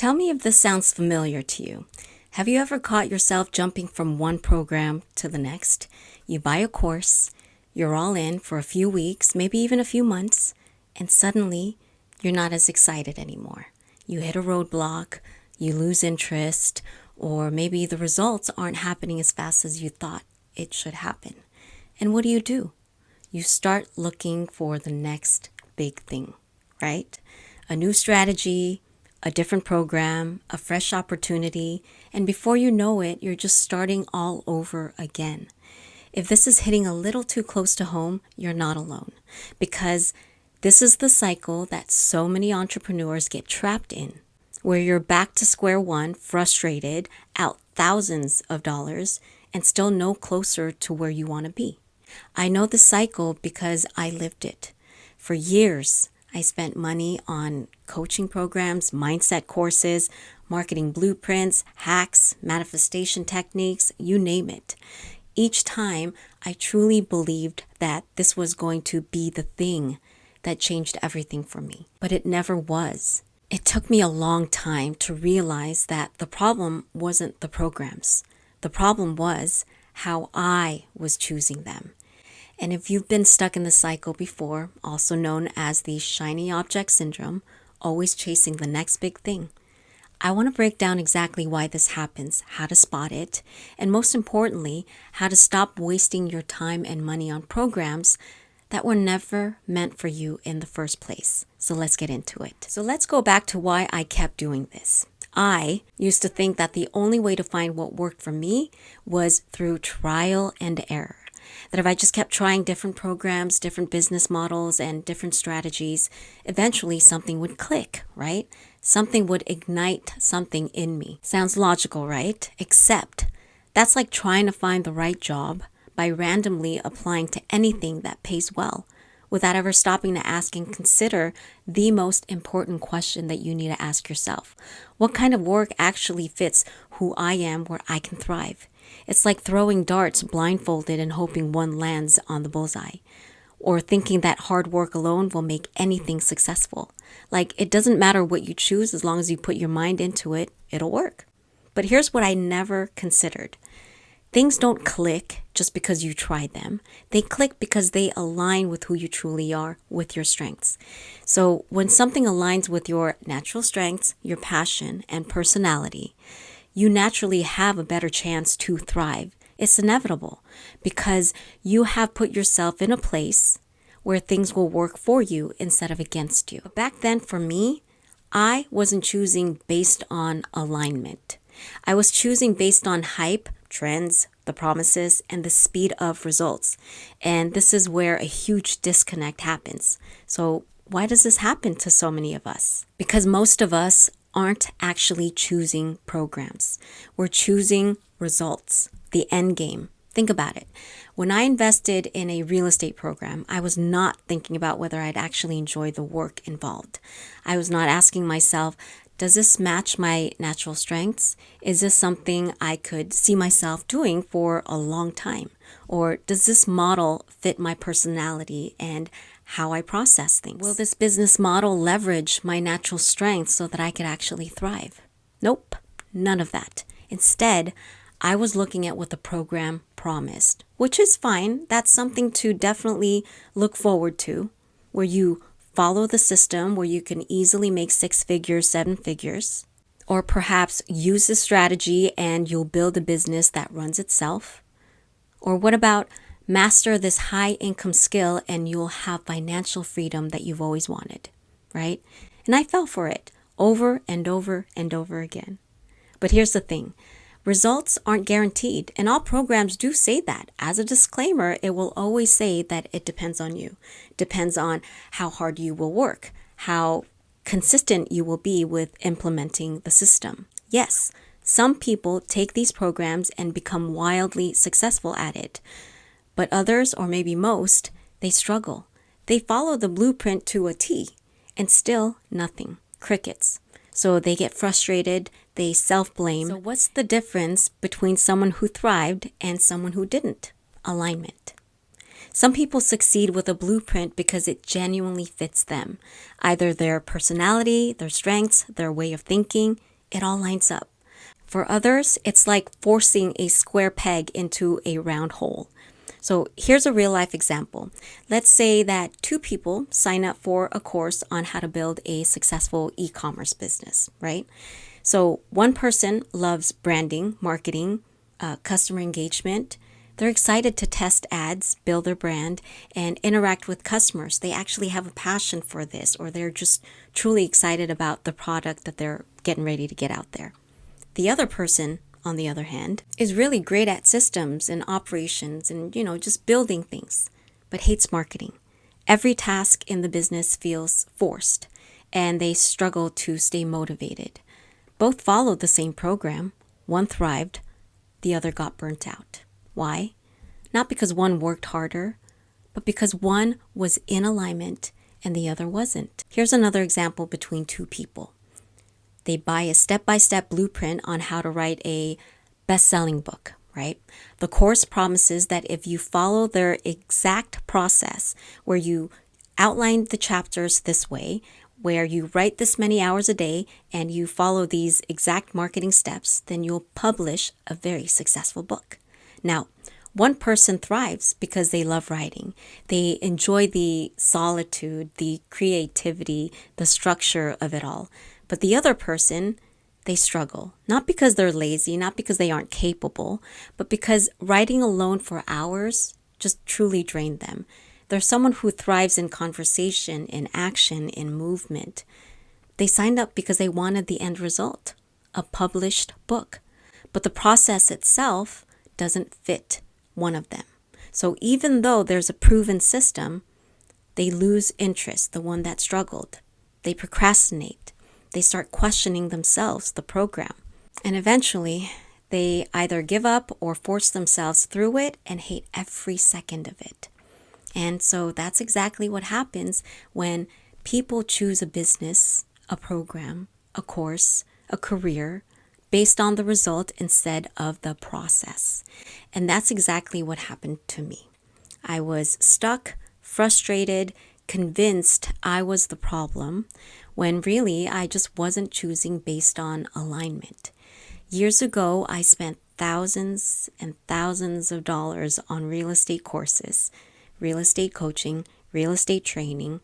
Tell me if this sounds familiar to you. Have you ever caught yourself jumping from one program to the next? You buy a course, you're all in for a few weeks, maybe even a few months, and suddenly you're not as excited anymore. You hit a roadblock, you lose interest, or maybe the results aren't happening as fast as you thought it should happen. And what do? You start looking for the next big thing, right? A new strategy, a different program, a fresh opportunity, and before you know it, you're just starting all over again. If this is hitting a little too close to home, you're not alone, because this is the cycle that so many entrepreneurs get trapped in, where you're back to square one, frustrated, out thousands of dollars, and still no closer to where you want to be. I know the cycle because I lived it. For years, I spent money on coaching programs, mindset courses, marketing blueprints, hacks, manifestation techniques, you name it. Each time, I truly believed that this was going to be the thing that changed everything for me, but it never was. It took me a long time to realize that the problem wasn't the programs. The problem was how I was choosing them. And if you've been stuck in the cycle before, also known as the shiny object syndrome, always chasing the next big thing, I want to break down exactly why this happens, how to spot it, and most importantly, how to stop wasting your time and money on programs that were never meant for you in the first place. So let's get into it. So let's go back to why I kept doing this. I used to think that the only way to find what worked for me was through trial and error. That if I just kept trying different programs, different business models, and different strategies, eventually something would click, right? Something would ignite something in me. Sounds logical, right? Except that's like trying to find the right job by randomly applying to anything that pays well without ever stopping to ask and consider the most important question that you need to ask yourself. What kind of work actually fits who I am where I can thrive? It's like throwing darts blindfolded and hoping one lands on the bullseye, or thinking that hard work alone will make anything successful. Like, it doesn't matter what you choose, as long as you put your mind into it, it'll work. But here's what I never considered. Things don't click just because you try them. They click because they align with who you truly are, with your strengths. So when something aligns with your natural strengths, your passion, and personality, you naturally have a better chance to thrive. It's inevitable because you have put yourself in a place where things will work for you instead of against you. Back then, for me, I wasn't choosing based on alignment. I was choosing based on hype, trends, the promises, and the speed of results. And this is where a huge disconnect happens. So why does this happen to so many of us? Because most of us aren't actually choosing programs. We're choosing results, the end game. Think about it. When I invested in a real estate program, I was not thinking about whether I'd actually enjoy the work involved. I was not asking myself, does this match my natural strengths? Is this something I could see myself doing for a long time? Or does this model fit my personality and how I process things? Will this business model leverage my natural strengths so that I could actually thrive? Nope, none of that. Instead, I was looking at what the program promised, which is fine. That's something to definitely look forward to, where you follow the system, where you can easily make 6 figures, 7 figures, or perhaps use the strategy and you'll build a business that runs itself. Or what about master this high income skill and you'll have financial freedom that you've always wanted, right? And I fell for it over and over and over again. But here's the thing. Results aren't guaranteed, and all programs do say that. As a disclaimer, it will always say that it depends on you. Depends on how hard you will work, how consistent you will be with implementing the system. Yes, some people take these programs and become wildly successful at it. But others, or maybe most, they struggle. They follow the blueprint to a T, and still nothing. Crickets. So they get frustrated, they self-blame. So what's the difference between someone who thrived and someone who didn't? Alignment. Some people succeed with a blueprint because it genuinely fits them. Either their personality, their strengths, their way of thinking, it all lines up. For others, it's like forcing a square peg into a round hole. So here's a real life example. Let's say that two people sign up for a course on how to build a successful e-commerce business, right? So one person loves branding, marketing, customer engagement. They're excited to test ads, build their brand, and interact with customers. They actually have a passion for this, or they're just truly excited about the product that they're getting ready to get out there. The other person, on the other hand, is really great at systems and operations and, just building things, but hates marketing. Every task in the business feels forced, and they struggle to stay motivated. Both followed the same program. One thrived, the other got burnt out. Why? Not because one worked harder, but because one was in alignment and the other wasn't. Here's another example between two people. They buy a step-by-step blueprint on how to write a best-selling book, right? The course promises that if you follow their exact process, where you outline the chapters this way, where you write this many hours a day, and you follow these exact marketing steps, then you'll publish a very successful book. Now, one person thrives because they love writing. They enjoy the solitude, the creativity, the structure of it all. But the other person, they struggle. Not because they're lazy, not because they aren't capable, but because writing alone for hours just truly drained them. They're someone who thrives in conversation, in action, in movement. They signed up because they wanted the end result, a published book. But the process itself doesn't fit one of them. So even though there's a proven system, they lose interest, the one that struggled. They procrastinate. They start questioning themselves, the program. And eventually, they either give up or force themselves through it and hate every second of it. And so that's exactly what happens when people choose a business, a program, a course, a career, based on the result instead of the process. And that's exactly what happened to me. I was stuck, frustrated, convinced I was the problem, when really I just wasn't choosing based on alignment. Years ago, I spent thousands and thousands of dollars on real estate courses, real estate coaching, real estate training,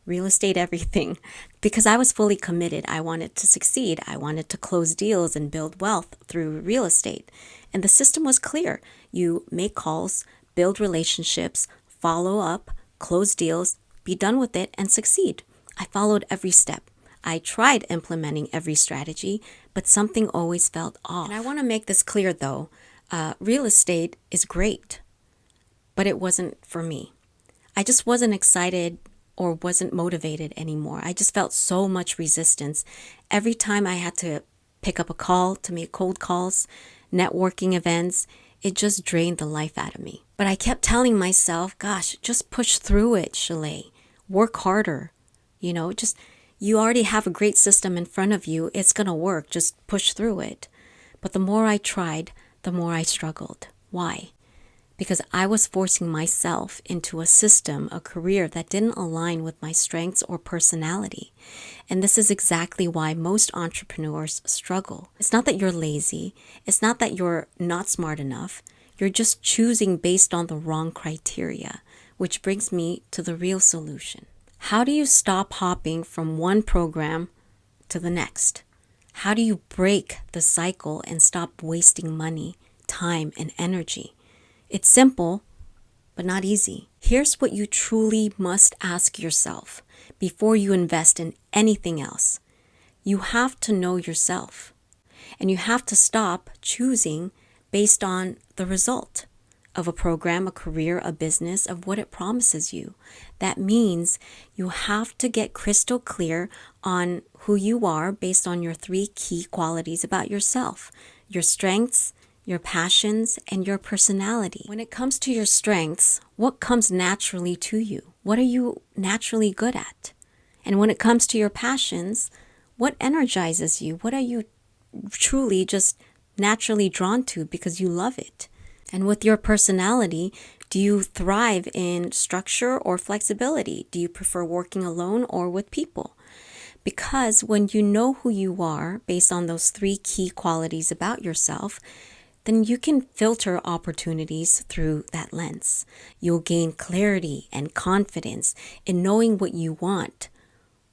real estate everything, because I was fully committed. I wanted to succeed. I wanted to close deals and build wealth through real estate. And the system was clear. You make calls, build relationships, follow up, close deals, be done with it, and succeed. I followed every step. I tried implementing every strategy, but something always felt off. And I want to make this clear though. Real estate is great, but it wasn't for me. I just wasn't excited or wasn't motivated anymore. I just felt so much resistance. Every time I had to pick up a call, to make cold calls, networking events, it just drained the life out of me. But I kept telling myself, gosh, just push through it, Shalay. Work harder. You already have a great system in front of you. It's going to work. Just push through it. But the more I tried, the more I struggled. Why? Because I was forcing myself into a system, a career that didn't align with my strengths or personality. And this is exactly why most entrepreneurs struggle. It's not that you're lazy. It's not that you're not smart enough. You're just choosing based on the wrong criteria, which brings me to the real solution. How do you stop hopping from one program to the next? How do you break the cycle and stop wasting money, time, and energy? It's simple, but not easy. Here's what you truly must ask yourself before you invest in anything else. You have to know yourself, and you have to stop choosing based on the result of a program, a career, a business, of what it promises you. That means you have to get crystal clear on who you are based on your 3 key qualities about yourself: your strengths, your passions, and your personality. When it comes to your strengths, what comes naturally to you? What are you naturally good at? And when it comes to your passions, what energizes you? What are you truly just naturally drawn to because you love it? And with your personality, Do you thrive in structure or flexibility? Do you prefer working alone or with people? Because when you know who you are based on those three key qualities about yourself, then you can filter opportunities through that lens. You'll gain clarity and confidence in knowing what you want,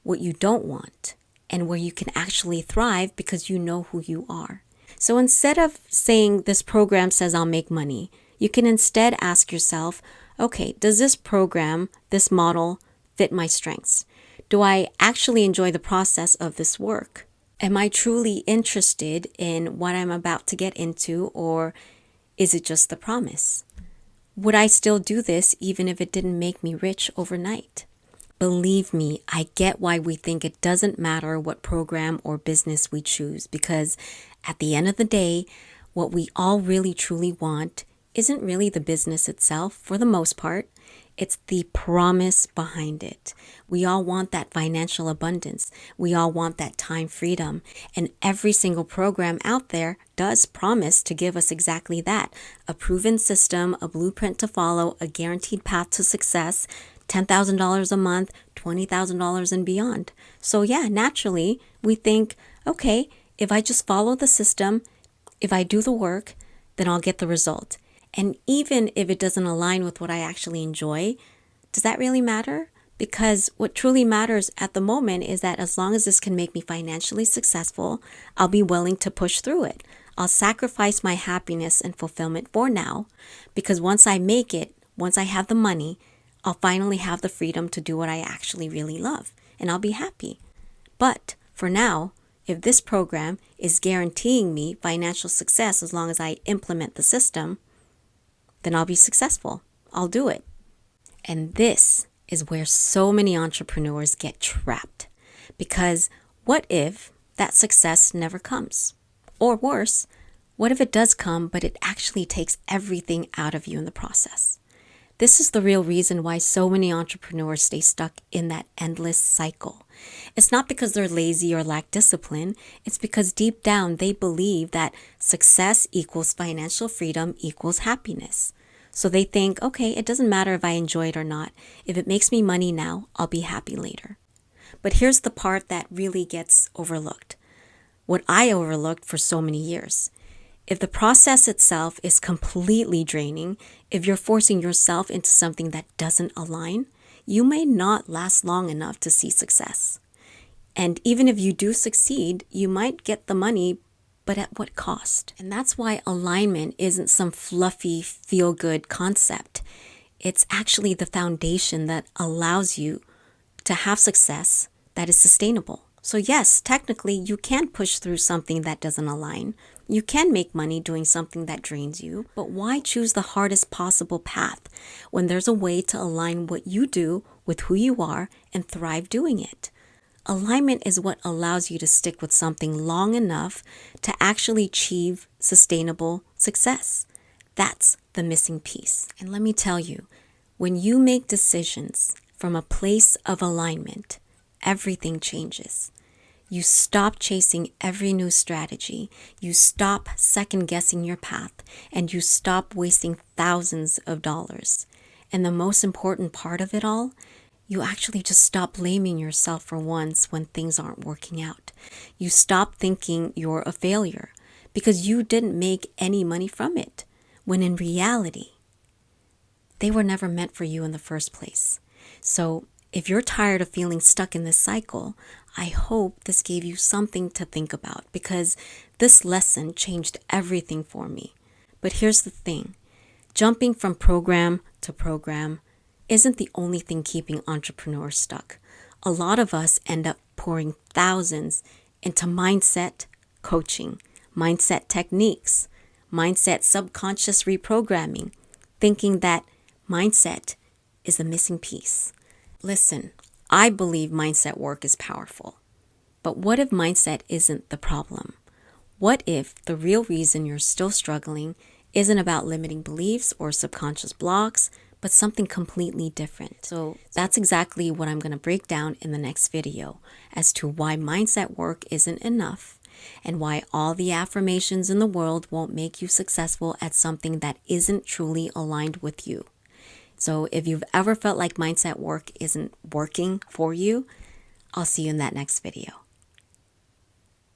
what you don't want, and where you can actually thrive because you know who you are. So instead of saying this program says I'll make money, you can instead ask yourself, okay, does this program, this model fit my strengths? Do I actually enjoy the process of this work? Am I truly interested in what I'm about to get into, or is it just the promise? Would I still do this even if it didn't make me rich overnight? Believe me, I get why we think it doesn't matter what program or business we choose, because at the end of the day, what we all really truly want isn't really the business itself for the most part. It's the promise behind it. We all want that financial abundance. We all want that time freedom. And every single program out there does promise to give us exactly that. A proven system, a blueprint to follow, a guaranteed path to success, $10,000 a month, $20,000 and beyond. So yeah, naturally, we think, okay, if I just follow the system, if I do the work, then I'll get the result. And even if it doesn't align with what I actually enjoy, does that really matter? Because what truly matters at the moment is that as long as this can make me financially successful, I'll be willing to push through it. I'll sacrifice my happiness and fulfillment for now, because once I make it, once I have the money, I'll finally have the freedom to do what I actually really love, and I'll be happy. But for now, if this program is guaranteeing me financial success as long as I implement the system, then I'll be successful. I'll do it. And this is where so many entrepreneurs get trapped. Because what if that success never comes? Or worse, what if it does come, but it actually takes everything out of you in the process? This is the real reason why so many entrepreneurs stay stuck in that endless cycle. It's not because they're lazy or lack discipline. It's because deep down they believe that success equals financial freedom equals happiness. So they think, okay, it doesn't matter if I enjoy it or not. If it makes me money now, I'll be happy later. But here's the part that really gets overlooked. What I overlooked for so many years. If the process itself is completely draining, if you're forcing yourself into something that doesn't align, you may not last long enough to see success. And even if you do succeed, you might get the money, but at what cost? And that's why alignment isn't some fluffy, feel-good concept. It's actually the foundation that allows you to have success that is sustainable. So yes, technically, you can push through something that doesn't align. You can make money doing something that drains you, but why choose the hardest possible path when there's a way to align what you do with who you are and thrive doing it? Alignment is what allows you to stick with something long enough to actually achieve sustainable success. That's the missing piece. And let me tell you, when you make decisions from a place of alignment, everything changes. You stop chasing every new strategy. You stop second guessing your path, and you stop wasting thousands of dollars. And the most important part of it all, you actually just stop blaming yourself for once when things aren't working out. You stop thinking you're a failure because you didn't make any money from it, when in reality, they were never meant for you in the first place. So if you're tired of feeling stuck in this cycle, I hope this gave you something to think about, because this lesson changed everything for me. But here's the thing. Jumping from program to program isn't the only thing keeping entrepreneurs stuck. A lot of us end up pouring thousands into mindset coaching, mindset techniques, mindset subconscious reprogramming, thinking that mindset is the missing piece. Listen, I believe mindset work is powerful. But what if mindset isn't the problem? What if the real reason you're still struggling isn't about limiting beliefs or subconscious blocks, but something completely different? So that's exactly what I'm going to break down in the next video as to why mindset work isn't enough and why all the affirmations in the world won't make you successful at something that isn't truly aligned with you. So if you've ever felt like mindset work isn't working for you, I'll see you in that next video.